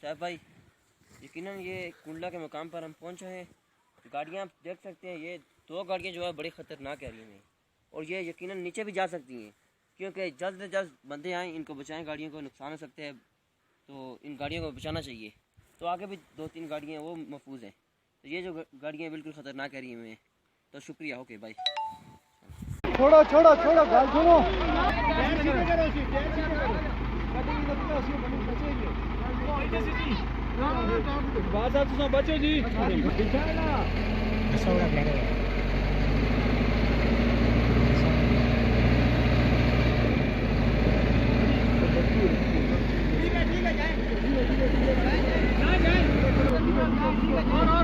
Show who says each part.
Speaker 1: साहब भाई, यकीनन ये कुंडला के मुकाम पर हम पहुंचे हैं। गाड़ियाँ आप देख सकते हैं, ये 2 गाड़ियाँ जो है बड़ी ख़तरनाक है रही हैं और ये यकीनन नीचे भी जा सकती हैं, क्योंकि जल्द से जल्द बंदे आएँ, इनको बचाएं। गाड़ियों को नुकसान हो सकते हैं, तो इन गाड़ियों को बचाना चाहिए। तो आगे भी 2-3 गाड़ियाँ हैं वो महफूज हैं, तो ये जो गाड़ियाँ बिल्कुल ख़तरनाक है रही हैं। तो शुक्रिया, ओके बाय।
Speaker 2: छोड़ो छोड़ो छोड़ो, गाल सुनो। बचो जी। और